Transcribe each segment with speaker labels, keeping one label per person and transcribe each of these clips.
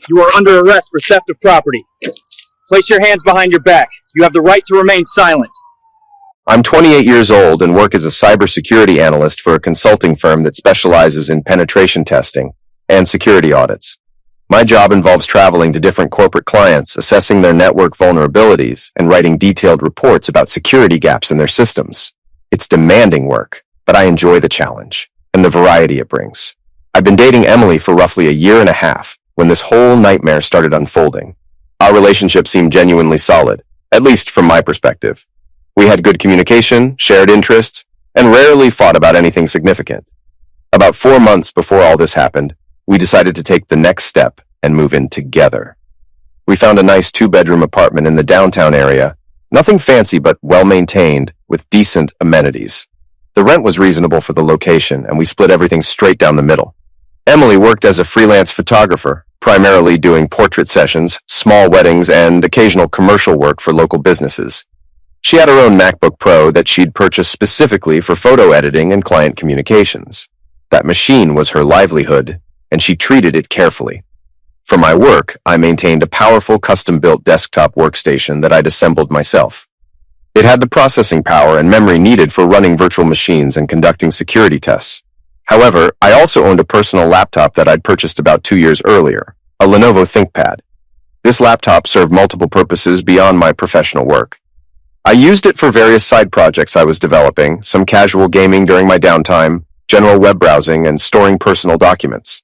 Speaker 1: You are under arrest for theft of property. Place your hands behind your back. You have the right to remain silent.
Speaker 2: I'm 28 years old and work as a cybersecurity analyst for a consulting firm that specializes in penetration testing and security audits. My job involves traveling to different corporate clients, assessing their network vulnerabilities, and writing detailed reports about security gaps in their systems. It's demanding work, but I enjoy the challenge and the variety it brings. I've been dating Emily for roughly a year and a half when this whole nightmare started unfolding. Our relationship seemed genuinely solid, at least from my perspective. We had good communication, shared interests, and rarely fought about anything significant. About 4 months before all this happened, we decided to take the next step and move in together. We found a nice 2-bedroom apartment in the downtown area, nothing fancy but well-maintained with decent amenities. The rent was reasonable for the location, and we split everything straight down the middle. Emily worked as a freelance photographer, primarily doing portrait sessions, small weddings, and occasional commercial work for local businesses. She had her own MacBook Pro that she'd purchased specifically for photo editing and client communications. That machine was her livelihood, and she treated it carefully. For my work, I maintained a powerful custom-built desktop workstation that I'd assembled myself. It had the processing power and memory needed for running virtual machines and conducting security tests. However, I also owned a personal laptop that I'd purchased about 2 years earlier, a Lenovo ThinkPad. This laptop served multiple purposes beyond my professional work. I used it for various side projects I was developing, some casual gaming during my downtime, general web browsing, and storing personal documents.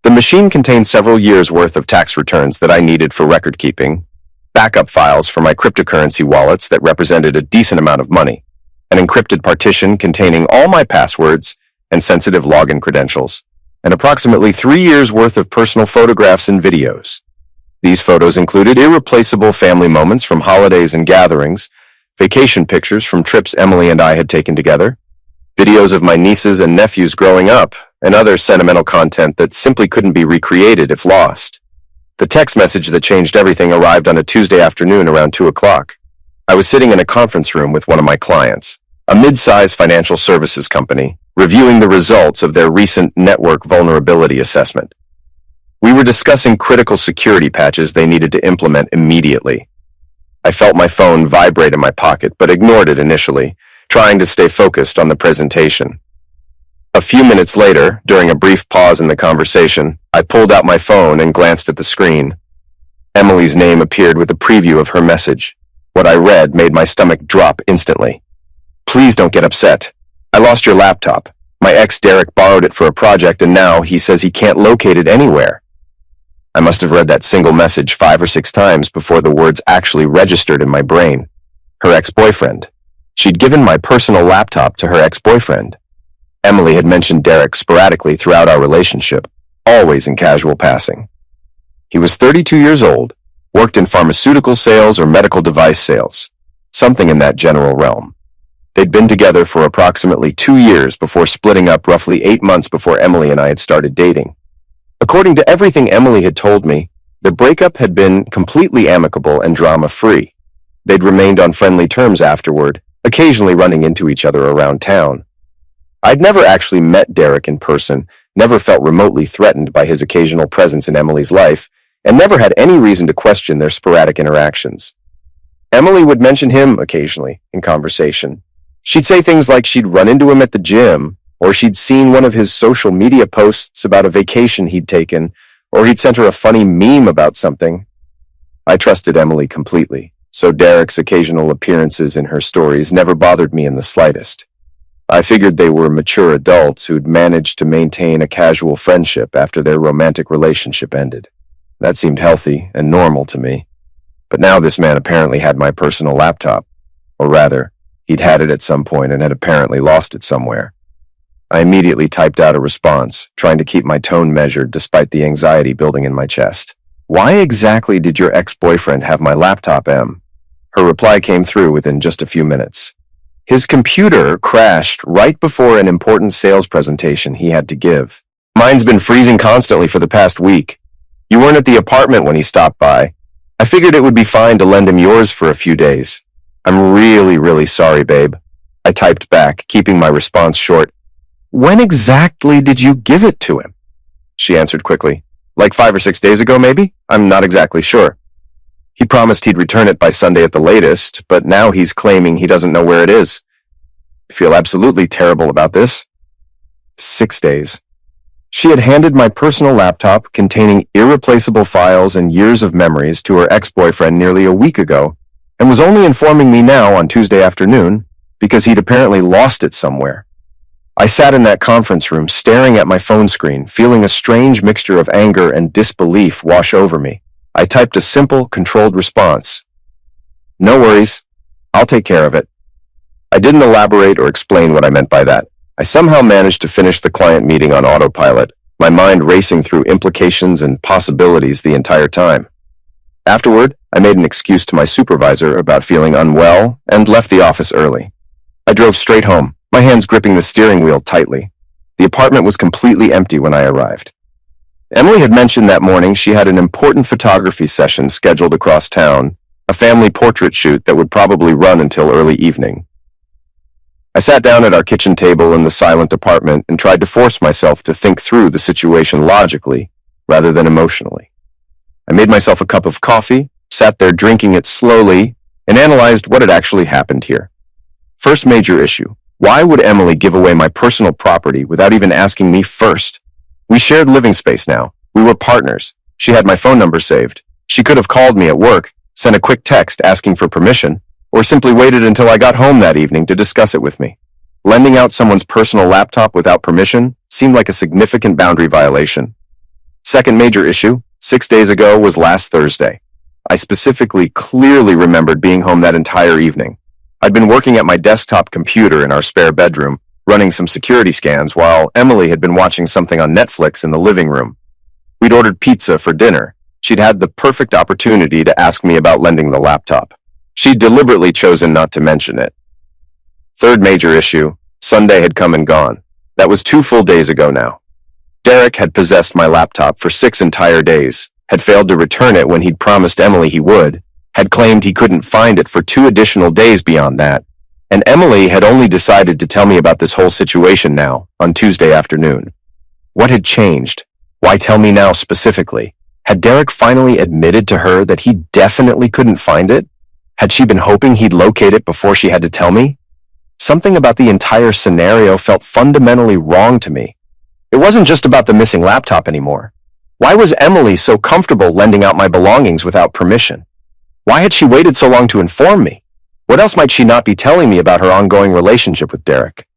Speaker 2: The machine contained several years' worth of tax returns that I needed for record keeping, backup files for my cryptocurrency wallets that represented a decent amount of money, an encrypted partition containing all my passwords and sensitive login credentials, and approximately 3 years' worth of personal photographs and videos. These photos included irreplaceable family moments from holidays and gatherings, vacation pictures from trips Emily and I had taken together, videos of my nieces and nephews growing up, and other sentimental content that simply couldn't be recreated if lost. The text message that changed everything arrived on a Tuesday afternoon around 2 o'clock. I was sitting in a conference room with one of my clients, a mid-size financial services company, reviewing the results of their recent network vulnerability assessment. We were discussing critical security patches they needed to implement immediately. I felt my phone vibrate in my pocket, but ignored it initially, trying to stay focused on the presentation. A few minutes later, during a brief pause in the conversation, I pulled out my phone and glanced at the screen. Emily's name appeared with a preview of her message. What I read made my stomach drop instantly. "Please don't get upset. I lost your laptop. My ex Derek borrowed it for a project, and now he says he can't locate it anywhere." I must have read that single message 5 or 6 times before the words actually registered in my brain. Her ex-boyfriend. She'd given my personal laptop to her ex-boyfriend. Emily had mentioned Derek sporadically throughout our relationship, always in casual passing. He was 32 years old, worked in pharmaceutical sales or medical device sales, something in that general realm. They'd been together for approximately 2 years before splitting up roughly 8 months before Emily and I had started dating. According to everything Emily had told me, the breakup had been completely amicable and drama-free. They'd remained on friendly terms afterward, occasionally running into each other around town. I'd never actually met Derek in person, never felt remotely threatened by his occasional presence in Emily's life, and never had any reason to question their sporadic interactions. Emily would mention him occasionally in conversation. She'd say things like she'd run into him at the gym, or she'd seen one of his social media posts about a vacation he'd taken, or he'd sent her a funny meme about something. I trusted Emily completely, so Derek's occasional appearances in her stories never bothered me in the slightest. I figured they were mature adults who'd managed to maintain a casual friendship after their romantic relationship ended. That seemed healthy and normal to me. But now this man apparently had my personal laptop, or rather, he'd had it at some point and had apparently lost it somewhere. I immediately typed out a response, trying to keep my tone measured despite the anxiety building in my chest. "Why exactly did your ex-boyfriend have my laptop, Em?" Her reply came through within just a few minutes. "His computer crashed right before an important sales presentation he had to give. Mine's been freezing constantly for the past week. You weren't at the apartment when he stopped by. I figured it would be fine to lend him yours for a few days. I'm really sorry, babe." I typed back, keeping my response short. "When exactly did you give it to him?" She answered quickly. Like 5 or 6 days ago, maybe? I'm not exactly sure. He promised he'd return it by Sunday at the latest, but now he's claiming he doesn't know where it is. I feel absolutely terrible about this. 6 days. She had handed my personal laptop containing irreplaceable files and years of memories to her ex-boyfriend nearly a week ago, and was only informing me now on Tuesday afternoon because he'd apparently lost it somewhere. I sat in that conference room staring at my phone screen, feeling a strange mixture of anger and disbelief wash over me. I typed a simple, controlled response. No worries. I'll take care of it. I didn't elaborate or explain what I meant by that. I somehow managed to finish the client meeting on autopilot, my mind racing through implications and possibilities the entire time. Afterward, I made an excuse to my supervisor about feeling unwell and left the office early. I drove straight home, my hands gripping the steering wheel tightly. The apartment was completely empty when I arrived. Emily had mentioned that morning she had an important photography session scheduled across town, a family portrait shoot that would probably run until early evening. I sat down at our kitchen table in the silent apartment and tried to force myself to think through the situation logically rather than emotionally. I made myself a cup of coffee, sat there drinking it slowly, and analyzed what had actually happened here. First major issue. Why would Emily give away my personal property without even asking me first? We shared living space now. We were partners. She had my phone number saved. She could have called me at work, sent a quick text asking for permission, or simply waited until I got home that evening to discuss it with me. Lending out someone's personal laptop without permission seemed like a significant boundary violation. Second major issue, 6 days ago, was last Thursday. I specifically clearly remembered being home that entire evening. I'd been working at my desktop computer in our spare bedroom, running some security scans while Emily had been watching something on Netflix in the living room. We'd ordered pizza for dinner. She'd had the perfect opportunity to ask me about lending the laptop. She'd deliberately chosen not to mention it. Third major issue, Sunday had come and gone. That was 2 full days ago now. Derek had possessed my laptop for 6 entire days, had failed to return it when he'd promised Emily he would, had claimed he couldn't find it for 2 additional days beyond that, and Emily had only decided to tell me about this whole situation now, on Tuesday afternoon. What had changed? Why tell me now specifically? Had Derek finally admitted to her that he definitely couldn't find it? Had she been hoping he'd locate it before she had to tell me? Something about the entire scenario felt fundamentally wrong to me. It wasn't just about the missing laptop anymore. Why was Emily so comfortable lending out my belongings without permission? Why had she waited so long to inform me? What else might she not be telling me about her ongoing relationship with Derek?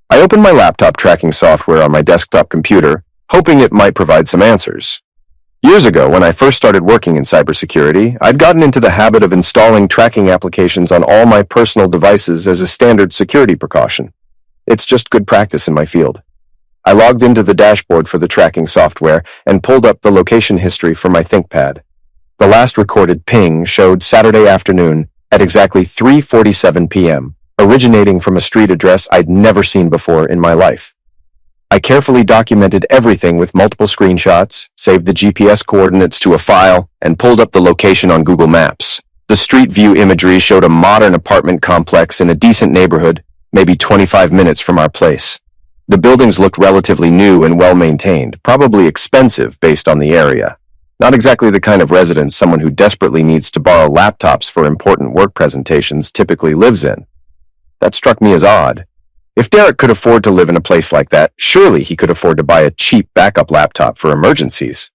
Speaker 2: I opened my laptop tracking software on my desktop computer, hoping it might provide some answers. Years ago, when I first started working in cybersecurity, I'd gotten into the habit of installing tracking applications on all my personal devices as a standard security precaution. It's just good practice in my field. I logged into the dashboard for the tracking software and pulled up the location history for my ThinkPad. The last recorded ping showed Saturday afternoon at exactly 3:47 p.m., originating from a street address I'd never seen before in my life. I carefully documented everything with multiple screenshots, saved the GPS coordinates to a file, and pulled up the location on Google Maps. The street view imagery showed a modern apartment complex in a decent neighborhood, maybe 25 minutes from our place. The buildings looked relatively new and well-maintained, probably expensive based on the area. Not exactly the kind of residence someone who desperately needs to borrow laptops for important work presentations typically lives in. That struck me as odd. If Derek could afford to live in a place like that, surely he could afford to buy a cheap backup laptop for emergencies.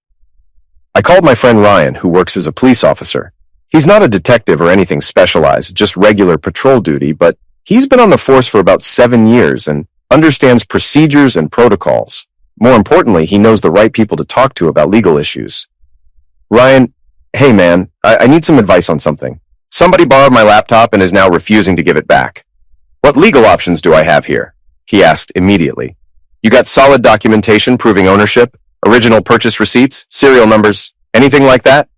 Speaker 2: I called my friend Ryan, who works as a police officer. He's not a detective or anything specialized, just regular patrol duty, but he's been on the force for about 7 years and understands procedures and protocols. More importantly, he knows the right people to talk to about legal issues. Ryan, hey man, I need some advice on something. Somebody borrowed my laptop and is now refusing to give it back. What legal options do I have here? He asked immediately. You got solid documentation proving ownership, original purchase receipts, serial numbers, anything like that?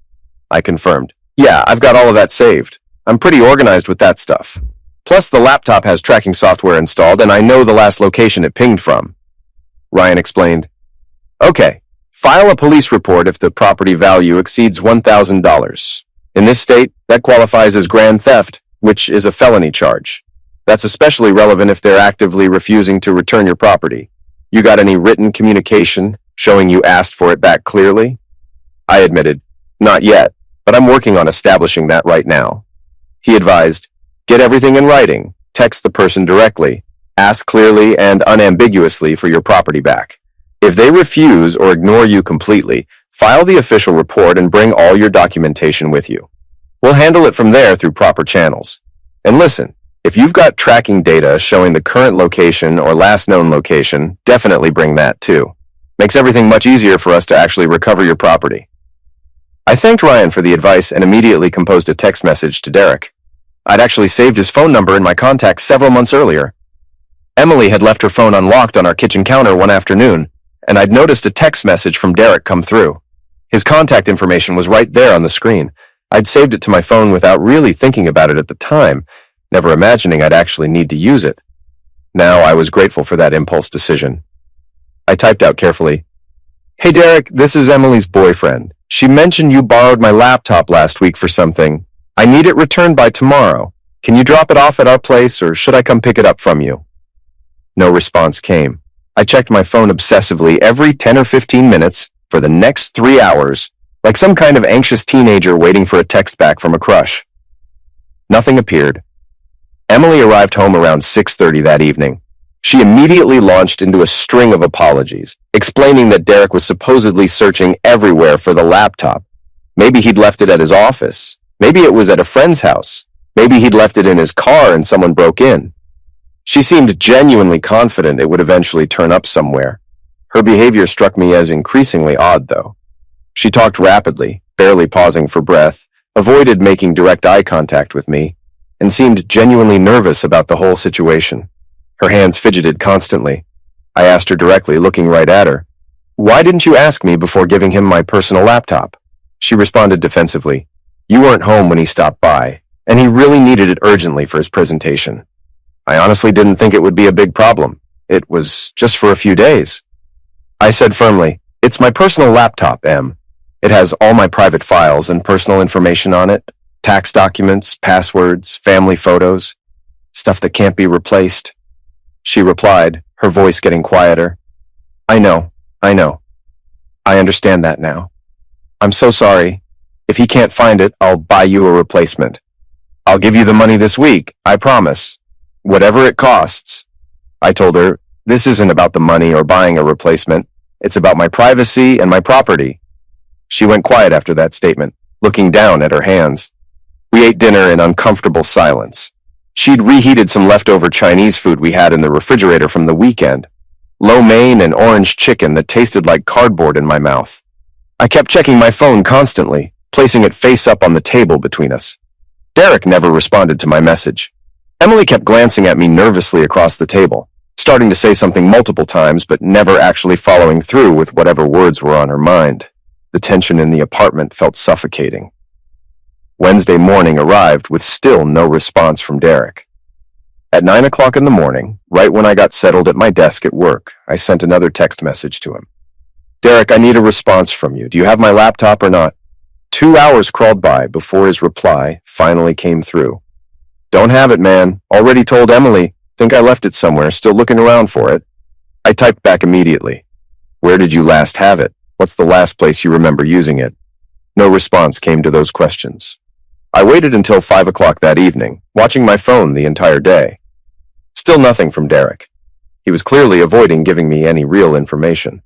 Speaker 2: I confirmed. Yeah, I've got all of that saved. I'm pretty organized with that stuff. Plus, the laptop has tracking software installed, and I know the last location it pinged from. Ryan explained. Okay, file a police report if the property value exceeds $1,000. In this state, that qualifies as grand theft, which is a felony charge. That's especially relevant if they're actively refusing to return your property. You got any written communication, showing you asked for it back clearly? I admitted, not yet, but I'm working on establishing that right now. He advised, get everything in writing, text the person directly, ask clearly and unambiguously for your property back. If they refuse or ignore you completely, file the official report and bring all your documentation with you. We'll handle it from there through proper channels. And listen, if you've got tracking data showing the current location or last known location, definitely bring that too. Makes everything much easier for us to actually recover your property. I thanked Ryan for the advice and immediately composed a text message to Derek. I'd actually saved his phone number in my contacts several months earlier. Emily had left her phone unlocked on our kitchen counter one afternoon, and I'd noticed a text message from Derek come through. His contact information was right there on the screen. I'd saved it to my phone without really thinking about it at the time, never imagining I'd actually need to use it. Now I was grateful for that impulse decision. I typed out carefully, "Hey Derek, this is Emily's boyfriend. She mentioned you borrowed my laptop last week for something. I need it returned by tomorrow. Can you drop it off at our place or should I come pick it up from you?" No response came. I checked my phone obsessively every 10 or 15 minutes for the next 3 hours, like some kind of anxious teenager waiting for a text back from a crush. Nothing appeared. Emily arrived home around 6:30 that evening. She immediately launched into a string of apologies, explaining that Derek was supposedly searching everywhere for the laptop. Maybe he'd left it at his office. Maybe it was at a friend's house. Maybe he'd left it in his car and someone broke in. She seemed genuinely confident it would eventually turn up somewhere. Her behavior struck me as increasingly odd, though. She talked rapidly, barely pausing for breath, avoided making direct eye contact with me, and seemed genuinely nervous about the whole situation. Her hands fidgeted constantly. I asked her directly, looking right at her, "Why didn't you ask me before giving him my personal laptop?" She responded defensively, "You weren't home when he stopped by, and he really needed it urgently for his presentation. I honestly didn't think it would be a big problem. It was just for a few days." I said firmly, "It's my personal laptop, Em. It has all my private files and personal information on it, tax documents, passwords, family photos, stuff that can't be replaced." She replied, her voice getting quieter, I know. I understand that now. I'm so sorry. If he can't find it, I'll buy you a replacement. I'll give you the money this week, I promise. Whatever it costs." I told her, "This isn't about the money or buying a replacement. It's about my privacy and my property." She went quiet after that statement, looking down at her hands. We ate dinner in uncomfortable silence. She'd reheated some leftover Chinese food we had in the refrigerator from the weekend. Lo mein and orange chicken that tasted like cardboard in my mouth. I kept checking my phone constantly, placing it face up on the table between us. Derek never responded to my message. Emily kept glancing at me nervously across the table, starting to say something multiple times but never actually following through with whatever words were on her mind. The tension in the apartment felt suffocating. Wednesday morning arrived with still no response from Derek. At 9 o'clock in the morning, right when I got settled at my desk at work, I sent another text message to him. "Derek, I need a response from you. Do you have my laptop or not?" 2 hours crawled by before his reply finally came through. "Don't have it, man. Already told Emily. Think I left it somewhere, still looking around for it." I typed back immediately. "Where did you last have it? What's the last place you remember using it?" No response came to those questions. I waited until 5 o'clock that evening, watching my phone the entire day. Still nothing from Derek. He was clearly avoiding giving me any real information.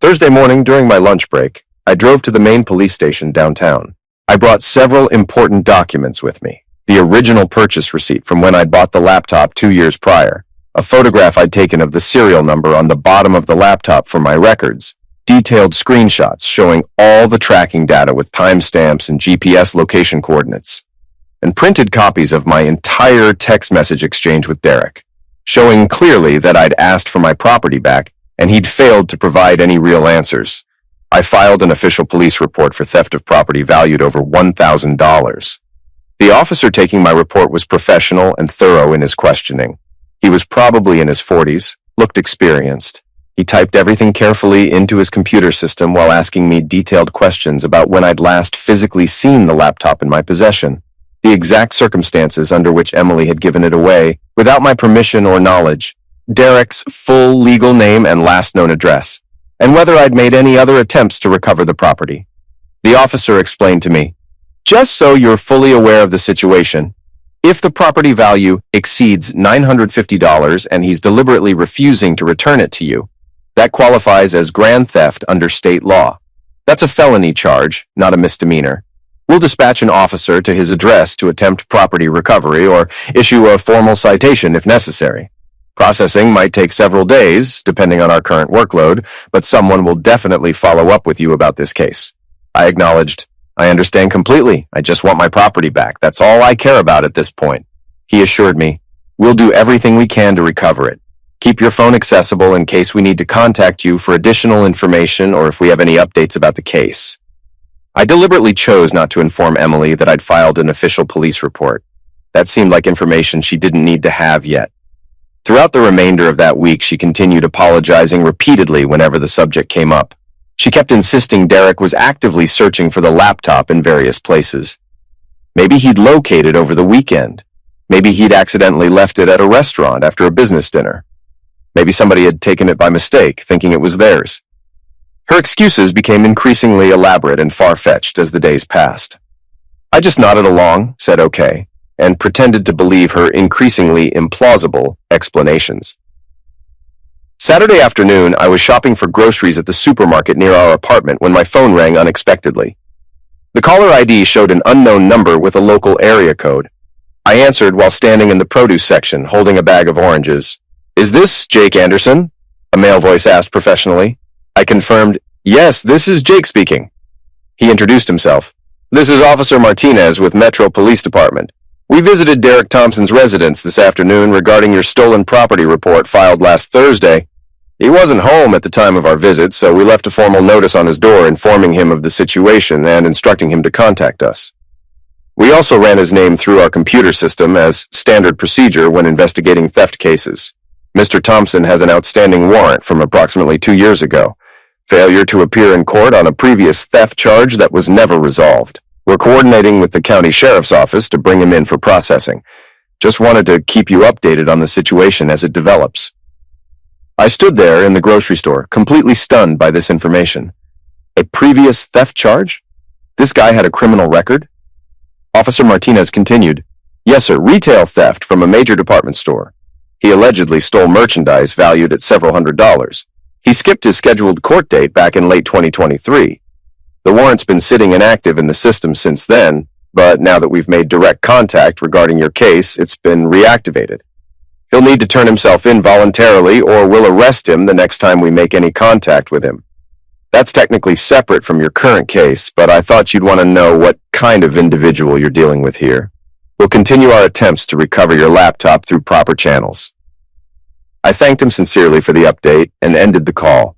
Speaker 2: Thursday morning, during my lunch break, I drove to the main police station downtown. I brought several important documents with me. The original purchase receipt from when I'd bought the laptop 2 years prior, a photograph I'd taken of the serial number on the bottom of the laptop for my records, detailed screenshots showing all the tracking data with timestamps and GPS location coordinates, and printed copies of my entire text message exchange with Derek, showing clearly that I'd asked for my property back and he'd failed to provide any real answers. I filed an official police report for theft of property valued over $1,000. The officer taking my report was professional and thorough in his questioning. He was probably in his 40s, looked experienced. He typed everything carefully into his computer system while asking me detailed questions about when I'd last physically seen the laptop in my possession, the exact circumstances under which Emily had given it away, without my permission or knowledge, Derek's full legal name and last known address, and whether I'd made any other attempts to recover the property. The officer explained to me, "Just so you're fully aware of the situation, if the property value exceeds $950 and he's deliberately refusing to return it to you, that qualifies as grand theft under state law. That's a felony charge, not a misdemeanor. We'll dispatch an officer to his address to attempt property recovery or issue a formal citation if necessary. Processing might take several days, depending on our current workload, but someone will definitely follow up with you about this case." I acknowledged, "I understand completely. I just want my property back. That's all I care about at this point." He assured me, "We'll do everything we can to recover it. Keep your phone accessible in case we need to contact you for additional information or if we have any updates about the case." I deliberately chose not to inform Emily that I'd filed an official police report. That seemed like information she didn't need to have yet. Throughout the remainder of that week, she continued apologizing repeatedly whenever the subject came up. She kept insisting Derek was actively searching for the laptop in various places. Maybe he'd located over the weekend. Maybe he'd accidentally left it at a restaurant after a business dinner. Maybe somebody had taken it by mistake, thinking it was theirs. Her excuses became increasingly elaborate and far-fetched as the days passed. I just nodded along, said okay, and pretended to believe her increasingly implausible explanations. Saturday afternoon, I was shopping for groceries at the supermarket near our apartment when my phone rang unexpectedly. The caller ID showed an unknown number with a local area code. I answered while standing in the produce section, holding a bag of oranges. "Is this Jake Anderson?" a male voice asked professionally. I confirmed, "Yes, this is Jake speaking." He introduced himself. "This is Officer Martinez with Metro Police Department. We visited Derek Thompson's residence this afternoon regarding your stolen property report filed last Thursday. He wasn't home at the time of our visit, so we left a formal notice on his door informing him of the situation and instructing him to contact us. We also ran his name through our computer system as standard procedure when investigating theft cases. Mr. Thompson has an outstanding warrant from approximately 2 years ago. Failure to appear in court on a previous theft charge that was never resolved. We're coordinating with the county sheriff's office to bring him in for processing. Just wanted to keep you updated on the situation as it develops." I stood there in the grocery store, completely stunned by this information. A previous theft charge? This guy had a criminal record? Officer Martinez continued, "Yes, sir, retail theft from a major department store. He allegedly stole merchandise valued at several $100s. He skipped his scheduled court date back in late 2023. The warrant's been sitting inactive in the system since then, but now that we've made direct contact regarding your case, it's been reactivated. He'll need to turn himself in voluntarily or we'll arrest him the next time we make any contact with him. That's technically separate from your current case, but I thought you'd want to know what kind of individual you're dealing with here. We'll continue our attempts to recover your laptop through proper channels." I thanked him sincerely for the update and ended the call.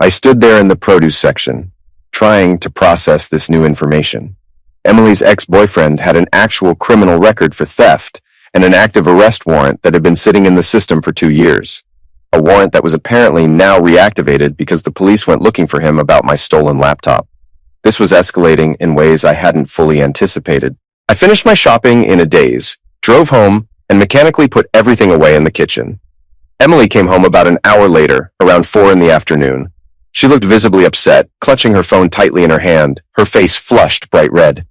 Speaker 2: I stood there in the produce section, trying to process this new information. Emily's ex-boyfriend had an actual criminal record for theft and an active arrest warrant that had been sitting in the system for 2 years. A warrant that was apparently now reactivated because the police went looking for him about my stolen laptop. This was escalating in ways I hadn't fully anticipated. I finished my shopping in a daze, drove home, and mechanically put everything away in the kitchen. Emily came home about an hour later, around 4 in the afternoon. She looked visibly upset, clutching her phone tightly in her hand, her face flushed bright red.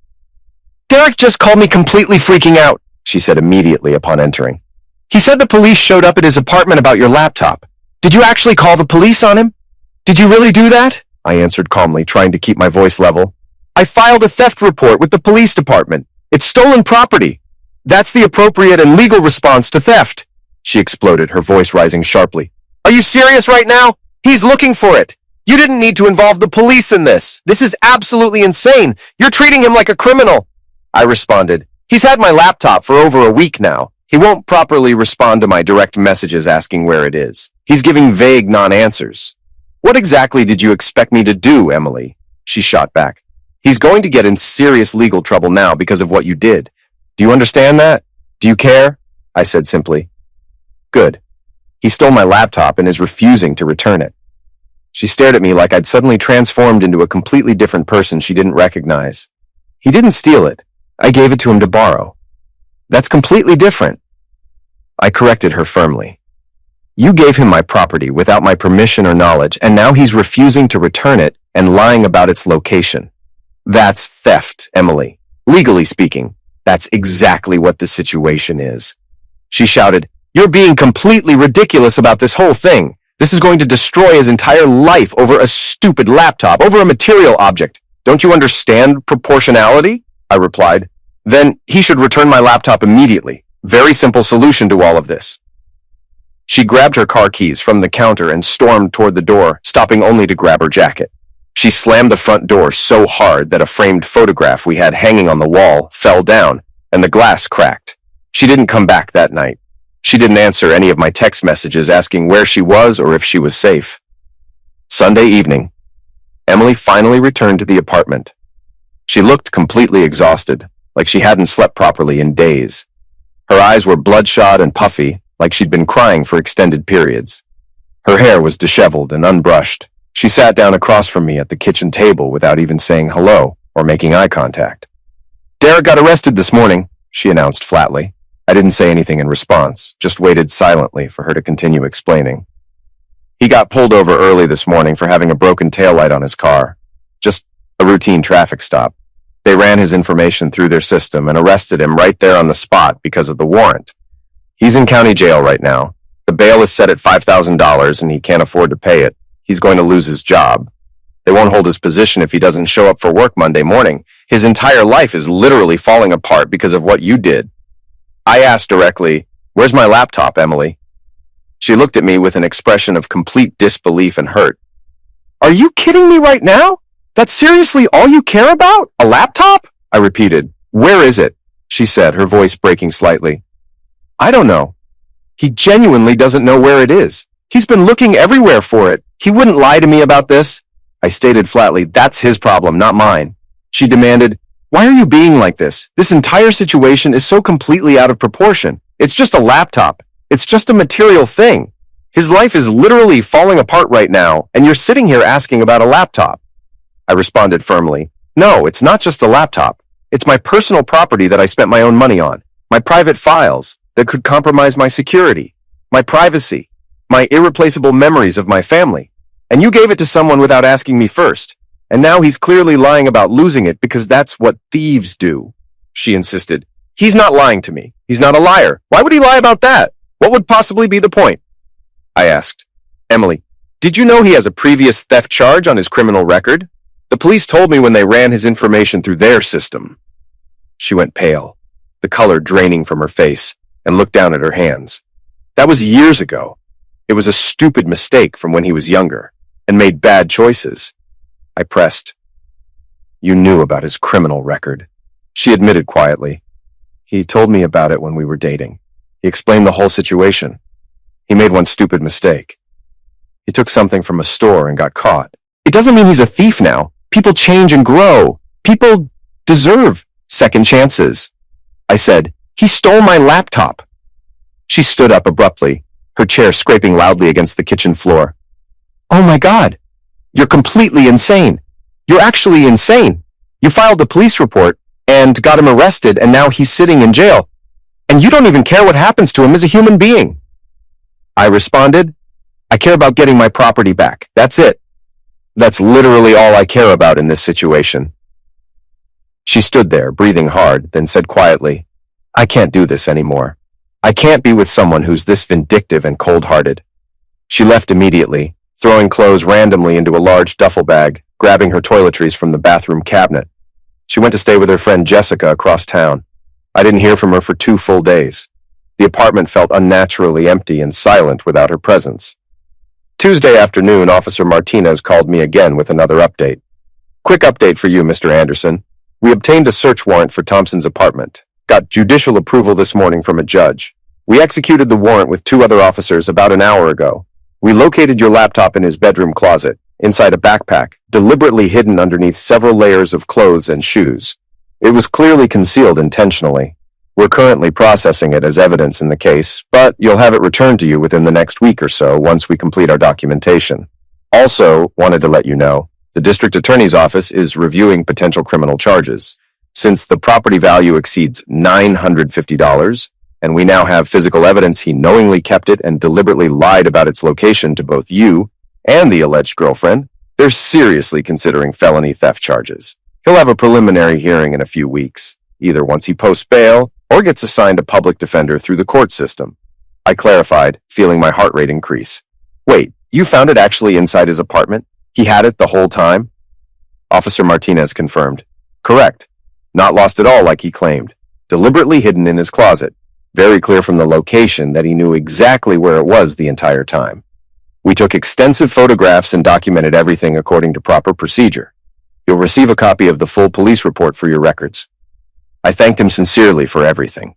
Speaker 2: "Derek just called me completely freaking out," she said immediately upon entering. "He said the police showed up at his apartment about your laptop. Did you actually call the police on him?" "Did you really do that?" I answered calmly, trying to keep my voice level. "I filed a theft report with the police department. It's stolen property. That's the appropriate and legal response to theft," she exploded, her voice rising sharply. "Are you serious right now? He's looking for it. You didn't need to involve the police in this. This is absolutely insane. You're treating him like a criminal." I responded, "He's had my laptop for over a week now. He won't properly respond to my direct messages asking where it is. He's giving vague non-answers." "What exactly did you expect me to do, Emily?" she shot back. "He's going to get in serious legal trouble now because of what you did. Do you understand that? Do you care?" I said simply. "Good. He stole my laptop and is refusing to return it." She stared at me like I'd suddenly transformed into a completely different person she didn't recognize. "He didn't steal it. I gave it to him to borrow. That's completely different." I corrected her firmly. You gave him my property without my permission or knowledge, and now he's refusing to return it and lying about its location. That's theft, Emily. Legally speaking, that's exactly what the situation is. She shouted, "You're being completely ridiculous about this whole thing. This is going to destroy his entire life over a stupid laptop, over a material object. Don't you understand proportionality?" I replied. "Then he should return my laptop immediately. Very simple solution to all of this." She grabbed her car keys from the counter and stormed toward the door, stopping only to grab her jacket. She slammed the front door so hard that a framed photograph we had hanging on the wall fell down, and the glass cracked. She didn't come back that night. She didn't answer any of my text messages asking where she was or if she was safe. Sunday evening, Emily finally returned to the apartment. She looked completely exhausted, like she hadn't slept properly in days. Her eyes were bloodshot and puffy, like she'd been crying for extended periods. Her hair was disheveled and unbrushed. She sat down across from me at the kitchen table without even saying hello or making eye contact. "Derek got arrested this morning," she announced flatly. I didn't say anything in response, just waited silently for her to continue explaining. "He got pulled over early this morning for having a broken taillight on his car. Just a routine traffic stop. They ran his information through their system and arrested him right there on the spot because of the warrant. He's in county jail right now. The bail is set at $5,000 and he can't afford to pay it. He's going to lose his job. They won't hold his position if he doesn't show up for work Monday morning. His entire life is literally falling apart because of what you did." I asked directly, "Where's my laptop, Emily?" She looked at me with an expression of complete disbelief and hurt. "Are you kidding me right now? That's seriously all you care about? A laptop?" I repeated. "Where is it?" she said, her voice breaking slightly. "I don't know. He genuinely doesn't know where it is. He's been looking everywhere for it. He wouldn't lie to me about this." I stated flatly, "That's his problem, not mine." She demanded, "Why are you being like this? This entire situation is so completely out of proportion. It's just a laptop. It's just a material thing. His life is literally falling apart right now, and you're sitting here asking about a laptop." I responded firmly, "No, it's not just a laptop. It's my personal property that I spent my own money on. My private files that could compromise my security, my privacy, my irreplaceable memories of my family. And you gave it to someone without asking me first. And now he's clearly lying about losing it because that's what thieves do," she insisted. "He's not lying to me. He's not a liar. Why would he lie about that? What would possibly be the point?" I asked. "Emily, did you know he has a previous theft charge on his criminal record? The police told me when they ran his information through their system." She went pale, the color draining from her face, and looked down at her hands. "That was years ago. It was a stupid mistake from when he was younger, and made bad choices." I pressed. "You knew about his criminal record," she admitted quietly. "He told me about it when we were dating. He explained the whole situation. He made one stupid mistake. He took something from a store and got caught. It doesn't mean he's a thief now. People change and grow. People deserve second chances." I said, "He stole my laptop." She stood up abruptly, her chair scraping loudly against the kitchen floor. "Oh my God, you're completely insane. You're actually insane. You filed a police report and got him arrested, and now he's sitting in jail. And you don't even care what happens to him as a human being." I responded, "I care about getting my property back. That's it. That's literally all I care about in this situation." She stood there, breathing hard, then said quietly, "I can't do this anymore. I can't be with someone who's this vindictive and cold-hearted." She left immediately, throwing clothes randomly into a large duffel bag, grabbing her toiletries from the bathroom cabinet. She went to stay with her friend Jessica across town. I didn't hear from her for 2 full days. The apartment felt unnaturally empty and silent without her presence. Tuesday afternoon, Officer Martinez called me again with another update. "Quick update for you, Mr. Anderson. We obtained a search warrant for Thompson's apartment. Got judicial approval this morning from a judge. We executed the warrant with 2 other officers about an hour ago. We located your laptop in his bedroom closet, inside a backpack, deliberately hidden underneath several layers of clothes and shoes. It was clearly concealed intentionally. We're currently processing it as evidence in the case, but you'll have it returned to you within the next week or so once we complete our documentation. Also, wanted to let you know, the District Attorney's Office is reviewing potential criminal charges. Since the property value exceeds $950, and we now have physical evidence he knowingly kept it and deliberately lied about its location to both you and the alleged girlfriend, they're seriously considering felony theft charges. He'll have a preliminary hearing in a few weeks, either once he posts bail or gets assigned a public defender through the court system. I clarified, feeling my heart rate increase. Wait, you found it actually inside his apartment? He had it the whole time? Officer Martinez confirmed. Correct. Not lost at all like he claimed. Deliberately hidden in his closet. Very clear from the location that he knew exactly where it was the entire time. We took extensive photographs and documented everything according to proper procedure. You'll receive a copy of the full police report for your records. I thanked him sincerely for everything.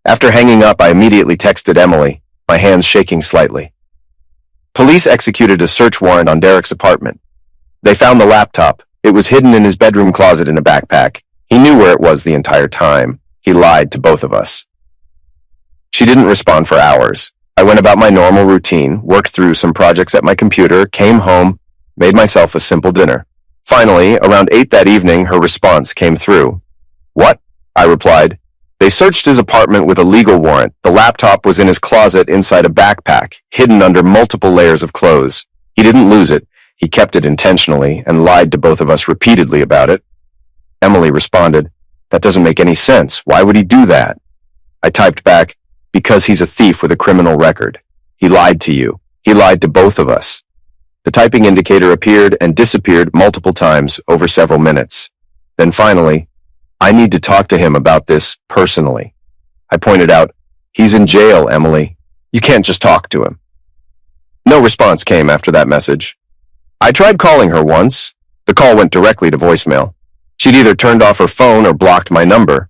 Speaker 2: After hanging up, I immediately texted Emily, my hands shaking slightly. Police executed a search warrant on Derek's apartment. They found the laptop. It was hidden in his bedroom closet in a backpack. He knew where it was the entire time. He lied to both of us. She didn't respond for hours. I went about my normal routine, worked through some projects at my computer, came home, made myself a simple dinner. Finally, around 8 that evening, her response came through. What? I replied. They searched his apartment with a legal warrant. The laptop was in his closet inside a backpack, hidden under multiple layers of clothes. He didn't lose it. He kept it intentionally and lied to both of us repeatedly about it. Emily responded, That doesn't make any sense. Why would he do that? I typed back, Because he's a thief with a criminal record. He lied to you. He lied to both of us. The typing indicator appeared and disappeared multiple times over several minutes. Then finally, I need to talk to him about this personally. I pointed out, He's in jail, Emily. You can't just talk to him. No response came after that message. I tried calling her once. The call went directly to voicemail. She'd either turned off her phone or blocked my number.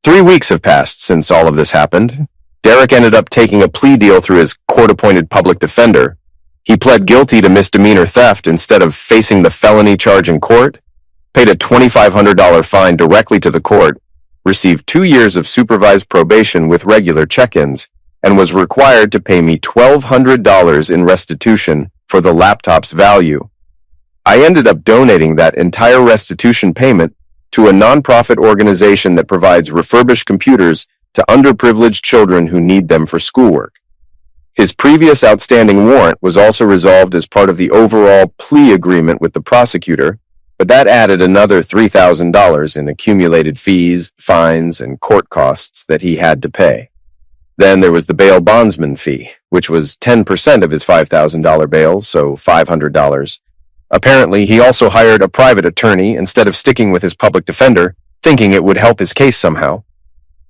Speaker 2: 3 weeks have passed since all of this happened. Derek ended up taking a plea deal through his court-appointed public defender. He pled guilty to misdemeanor theft instead of facing the felony charge in court, paid a $2,500 fine directly to the court, received 2 years of supervised probation with regular check-ins, and was required to pay me $1,200 in restitution for the laptop's value. I ended up donating that entire restitution payment to a nonprofit organization that provides refurbished computers to underprivileged children who need them for schoolwork. His previous outstanding warrant was also resolved as part of the overall plea agreement with the prosecutor, but that added another $3,000 in accumulated fees, fines, and court costs that he had to pay. Then there was the bail bondsman fee, which was 10% of his $5,000 bail, so $500. Apparently, he also hired a private attorney instead of sticking with his public defender, thinking it would help his case somehow.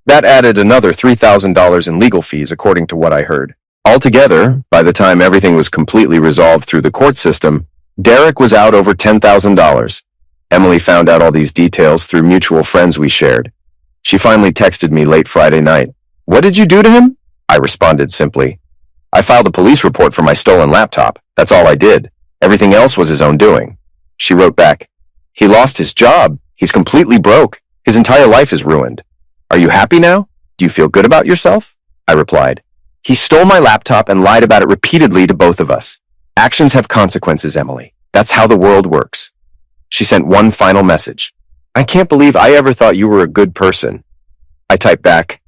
Speaker 2: That added another $3,000 in legal fees, according to what I heard. Altogether, by the time everything was completely resolved through the court system, Derek was out over $10,000. Emily found out all these details through mutual friends we shared. She finally texted me late Friday night. What did you do to him? I responded simply. I filed a police report for my stolen laptop. That's all I did. Everything else was his own doing. She wrote back, He lost his job. He's completely broke. His entire life is ruined. Are you happy now? Do you feel good about yourself? I replied, He stole my laptop and lied about it repeatedly to both of us. Actions have consequences, Emily. That's how the world works. She sent one final message. I can't believe I ever thought you were a good person. I typed back,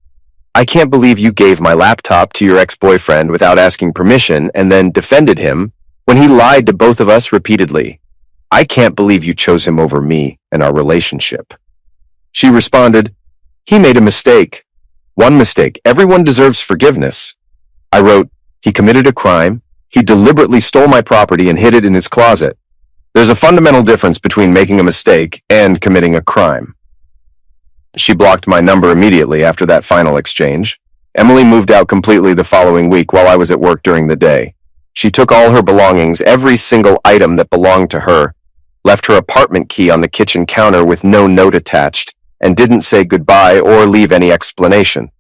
Speaker 2: I can't believe you gave my laptop to your ex-boyfriend without asking permission and then defended him when he lied to both of us repeatedly. I can't believe you chose him over me and our relationship. She responded, He made a mistake. One mistake. Everyone deserves forgiveness. I wrote, He committed a crime. He deliberately stole my property and hid it in his closet. There's a fundamental difference between making a mistake and committing a crime. She blocked my number immediately after that final exchange. Emily moved out completely the following week while I was at work during the day. She took all her belongings, every single item that belonged to her, left her apartment key on the kitchen counter with no note attached, and didn't say goodbye or leave any explanation.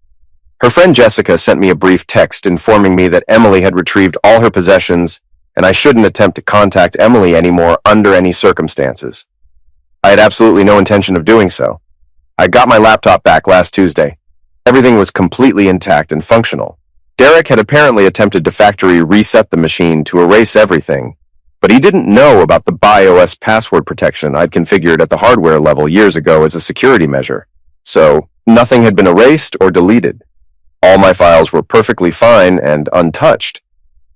Speaker 2: Her friend Jessica sent me a brief text informing me that Emily had retrieved all her possessions and I shouldn't attempt to contact Emily anymore under any circumstances. I had absolutely no intention of doing so. I got my laptop back last Tuesday. Everything was completely intact and functional. Derek had apparently attempted to factory reset the machine to erase everything, but he didn't know about the BIOS password protection I'd configured at the hardware level years ago as a security measure. So, nothing had been erased or deleted. All my files were perfectly fine and untouched.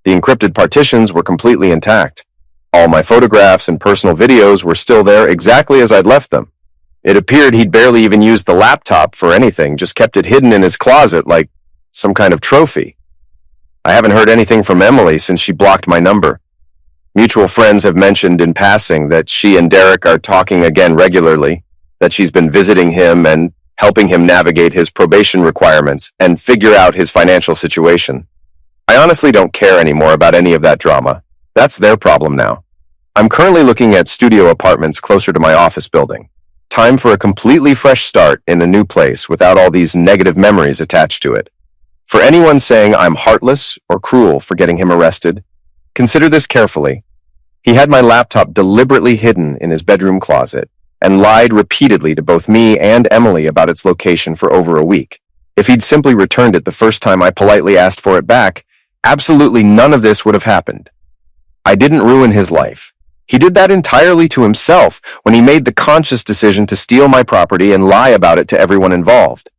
Speaker 2: The encrypted partitions were completely intact. All my photographs and personal videos were still there exactly as I'd left them. It appeared he'd barely even used the laptop for anything, just kept it hidden in his closet like some kind of trophy. I haven't heard anything from Emily since she blocked my number. Mutual friends have mentioned in passing that she and Derek are talking again regularly, that she's been visiting him and helping him navigate his probation requirements and figure out his financial situation. I honestly don't care anymore about any of that drama. That's their problem now. I'm currently looking at studio apartments closer to my office building. Time for a completely fresh start in a new place without all these negative memories attached to it. For anyone saying I'm heartless or cruel for getting him arrested, consider this carefully. He had my laptop deliberately hidden in his bedroom closet and lied repeatedly to both me and Emily about its location for over a week. If he'd simply returned it the first time I politely asked for it back, absolutely none of this would have happened. I didn't ruin his life. He did that entirely to himself when he made the conscious decision to steal my property and lie about it to everyone involved.